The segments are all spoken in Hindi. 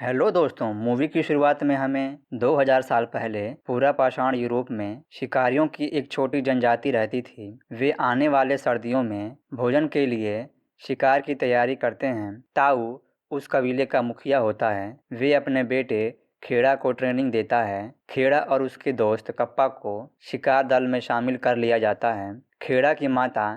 हेलो दोस्तों, मूवी की शुरुआत में हमें 2000 साल पहले पूरा पाषाण यूरोप में शिकारियों की एक छोटी जनजाति रहती थी। वे आने वाले सर्दियों में भोजन के लिए शिकार की तैयारी करते हैं। ताऊ उस कबीले का मुखिया होता है। वे अपने बेटे खेड़ा को ट्रेनिंग देता है। खेड़ा और उसके दोस्त कप्पा को शिकार दल में शामिल कर लिया जाता है। खेड़ा की माता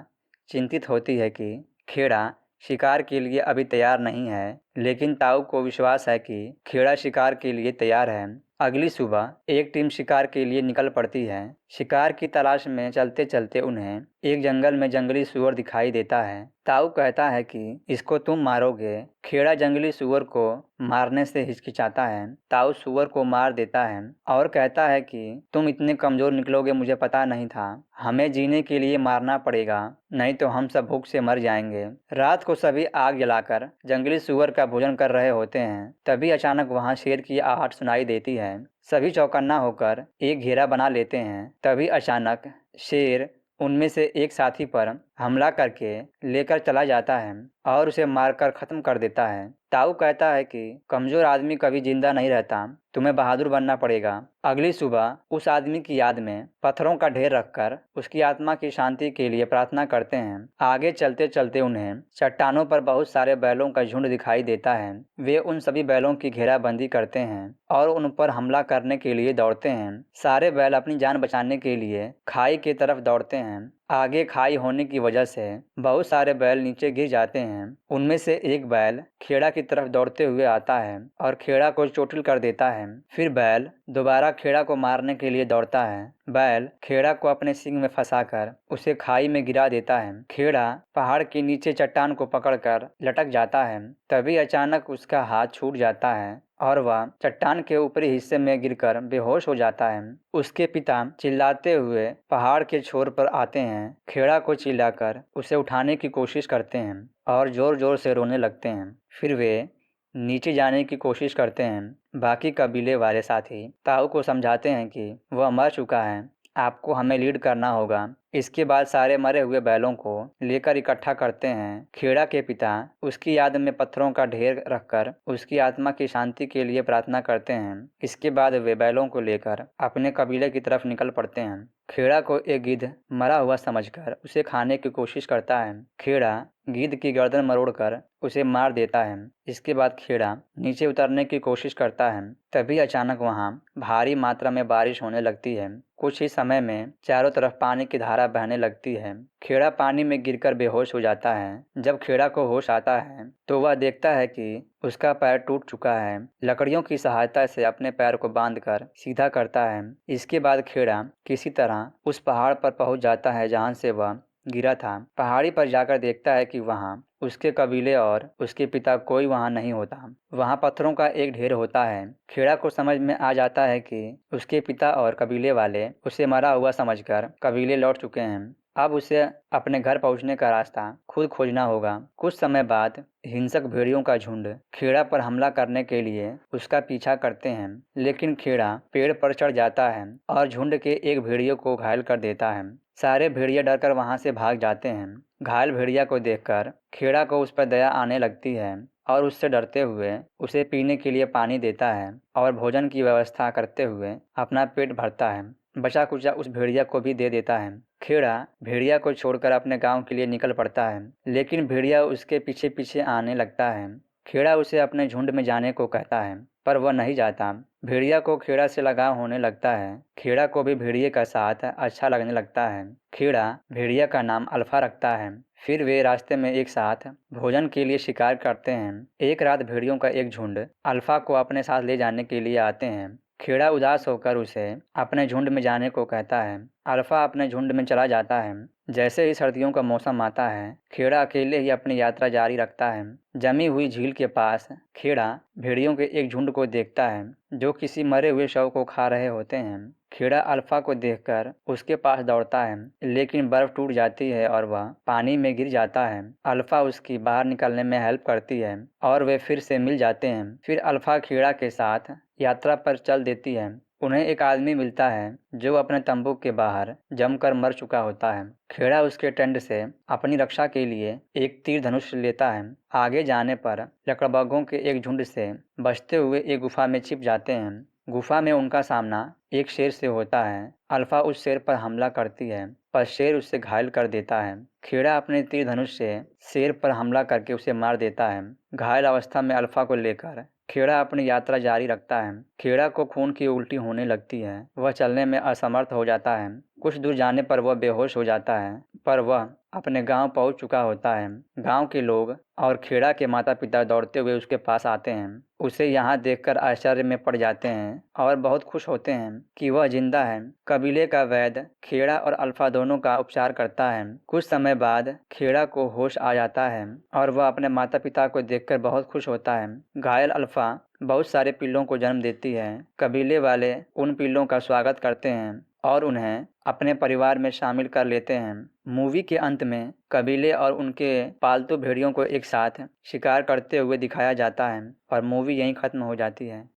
चिंतित होती है कि खेड़ा शिकार के लिए अभी तैयार नहीं है, लेकिन ताऊ को विश्वास है कि खेड़ा शिकार के लिए तैयार है। अगली सुबह एक टीम शिकार के लिए निकल पड़ती है। शिकार की तलाश में चलते चलते उन्हें एक जंगल में जंगली सूअर दिखाई देता है। ताऊ कहता है कि इसको तुम मारोगे। खेड़ा जंगली सूअर को मारने से हिचकिचाता है। ताऊ सूअर को मार देता है और कहता है कि तुम इतने कमजोर निकलोगे मुझे पता नहीं था। हमें जीने के लिए मारना पड़ेगा, नहीं तो हम सब भूख से मर जाएंगे। रात को सभी आग जलाकर जंगली सूअर का भोजन कर रहे होते हैं। तभी अचानक वहां शेर की आहट सुनाई देती है। सभी चौकन्ना होकर एक घेरा बना लेते हैं। तभी अचानक शेर उनमें से एक साथी पर हमला करके लेकर चला जाता है और उसे मारकर खत्म कर देता है। ताऊ कहता है कि कमजोर आदमी कभी जिंदा नहीं रहता, तुम्हें बहादुर बनना पड़ेगा। अगली सुबह उस आदमी की याद में पत्थरों का ढेर रखकर उसकी आत्मा की शांति के लिए प्रार्थना करते हैं। आगे चलते चलते उन्हें चट्टानों पर बहुत सारे बैलों का झुंड दिखाई देता है। वे उन सभी बैलों की घेराबंदी करते हैं और उन पर हमला करने के लिए दौड़ते हैं। सारे बैल अपनी जान बचाने के लिए खाई की तरफ दौड़ते हैं। आगे खाई होने की वजह से बहुत सारे बैल नीचे गिर जाते हैं। उनमें से एक बैल खेड़ा की तरफ दौड़ते हुए आता है और खेड़ा को चोटिल कर देता है। फिर बैल दोबारा खेड़ा को मारने के लिए दौड़ता है। बैल खेड़ा को अपने सींग में फंसाकर उसे खाई में गिरा देता है। खेड़ा पहाड़ के नीचे चट्टान को पकड़कर लटक जाता है। तभी अचानक उसका हाथ छूट जाता है और वह चट्टान के ऊपरी हिस्से में गिरकर बेहोश हो जाता है। उसके पिता चिल्लाते हुए पहाड़ के छोर पर आते हैं। खेड़ा को चिल्लाकर उसे उठाने की कोशिश करते हैं और जोर जोर से रोने लगते हैं। फिर वे नीचे जाने की कोशिश करते हैं। बाकी कबीले वाले साथी ताऊ को समझाते हैं कि वह मर चुका है, आपको हमें लीड करना होगा। इसके बाद सारे मरे हुए बैलों को लेकर इकट्ठा करते हैं। खेड़ा के पिता उसकी याद में पत्थरों का ढेर रखकर उसकी आत्मा की शांति के लिए प्रार्थना करते हैं। इसके बाद वे बैलों को लेकर अपने कबीले की तरफ निकल पड़ते हैं। खेड़ा को एक गिद्ध मरा हुआ समझकर उसे खाने की कोशिश करता है। खेड़ा गिद्ध की गर्दन मरोड़कर उसे मार देता है। इसके बाद खेड़ा नीचे उतरने की कोशिश करता है। तभी अचानक वहां भारी मात्रा में बारिश होने लगती है। कुछ ही समय में चारों तरफ पानी की धारा बहने लगती है। खेड़ा पानी में गिरकर बेहोश हो जाता है। जब खेड़ा को होश आता है तो वह देखता है कि उसका पैर टूट चुका है। लकड़ियों की सहायता से अपने पैर को बांधकर सीधा करता है। इसके बाद खेड़ा किसी तरह उस पहाड़ पर पहुंच जाता है जहां से वह गिरा था। पहाड़ी पर जाकर देखता है कि वहां उसके कबीले और उसके पिता कोई वहां नहीं होता। वहां पत्थरों का एक ढेर होता है। खेड़ा को समझ में आ जाता है कि उसके पिता और कबीले वाले उसे मरा हुआ समझकर कबीले लौट चुके हैं। अब उसे अपने घर पहुंचने का रास्ता खुद खोजना होगा। कुछ समय बाद हिंसक भेड़ियों का झुंड खेड़ा पर हमला करने के लिए उसका पीछा करते हैं, लेकिन खेड़ा पेड़ पर चढ़ जाता है और झुंड के एक भेड़िए को घायल कर देता है। सारे भेड़िए डरकर वहां से भाग जाते हैं। घायल भेड़िया को देखकर खेड़ा को उस पर दया आने लगती है और उससे डरते हुए उसे पीने के लिए पानी देता है और भोजन की व्यवस्था करते हुए अपना पेट भरता है। बचा कुचा उस भेड़िया को भी दे देता है। खेड़ा भेड़िया को छोड़कर अपने गांव के लिए निकल पड़ता है, लेकिन भेड़िया उसके पीछे पीछे आने लगता है। खेड़ा उसे अपने झुंड में जाने को कहता है, पर वह नहीं जाता। भेड़िया को खेड़ा से लगाव होने लगता है। खेड़ा को भी भेड़िए का साथ अच्छा लगने लगता है। खेड़ा भेड़िया का नाम अल्फा रखता है। फिर वे रास्ते में एक साथ भोजन के लिए शिकार करते हैं। एक रात भेड़ियों का एक झुंड अल्फा को अपने साथ ले जाने के लिए आते हैं। खेड़ा उदास होकर उसे अपने झुंड में जाने को कहता है। अल्फा अपने झुंड में चला जाता है। जैसे ही सर्दियों का मौसम आता है, खेड़ा अकेले ही अपनी यात्रा जारी रखता है। जमी हुई झील के पास खेड़ा भेड़ियों के एक झुंड को देखता है जो किसी मरे हुए शव को खा रहे होते हैं। खेड़ा अल्फा को देखकर उसके पास दौड़ता है, लेकिन बर्फ टूट जाती है और वह पानी में गिर जाता है। अल्फा उसकी बाहर निकलने में हेल्प करती है और वे फिर से मिल जाते हैं। फिर अल्फा खेड़ा के साथ यात्रा पर चल देती है। उन्हें एक आदमी मिलता है जो अपने तंबू के बाहर जमकर मर चुका होता है। खेड़ा उसके टेंट से अपनी रक्षा के लिए एक तीर धनुष लेता है। आगे जाने पर लकड़बग्घों के एक झुंड से बचते हुए एक गुफा में छिप जाते हैं। गुफा में उनका सामना एक शेर से होता है। अल्फा उस शेर पर हमला करती है पर शेर उसे घायल कर देता है। खेड़ा अपने तीर धनुष से शेर पर हमला करके उसे मार देता है। घायल अवस्था में अल्फा को लेकर खेड़ा अपनी यात्रा जारी रखता है। खेड़ा को खून की उल्टी होने लगती है। वह चलने में असमर्थ हो जाता है। कुछ दूर जाने पर वह बेहोश हो जाता है पर वह अपने गांव पहुंच चुका होता है। गांव के लोग और खेड़ा के माता पिता दौड़ते हुए उसके पास आते हैं। उसे यहाँ देखकर आश्चर्य में पड़ जाते हैं और बहुत खुश होते हैं कि वह जिंदा है। कबीले का वैद्य खेड़ा और अल्फा दोनों का उपचार करता है। कुछ समय बाद खेड़ा को होश आ जाता है और वह अपने माता पिता को देखकर बहुत खुश होता है। घायल अल्फा बहुत सारे पिल्लों को जन्म देती है। कबीले वाले उन पिल्लों का स्वागत करते हैं और उन्हें अपने परिवार में शामिल कर लेते हैं। मूवी के अंत में कबीले और उनके पालतू भेड़ियों को एक साथ शिकार करते हुए दिखाया जाता है और मूवी यहीं खत्म हो जाती है।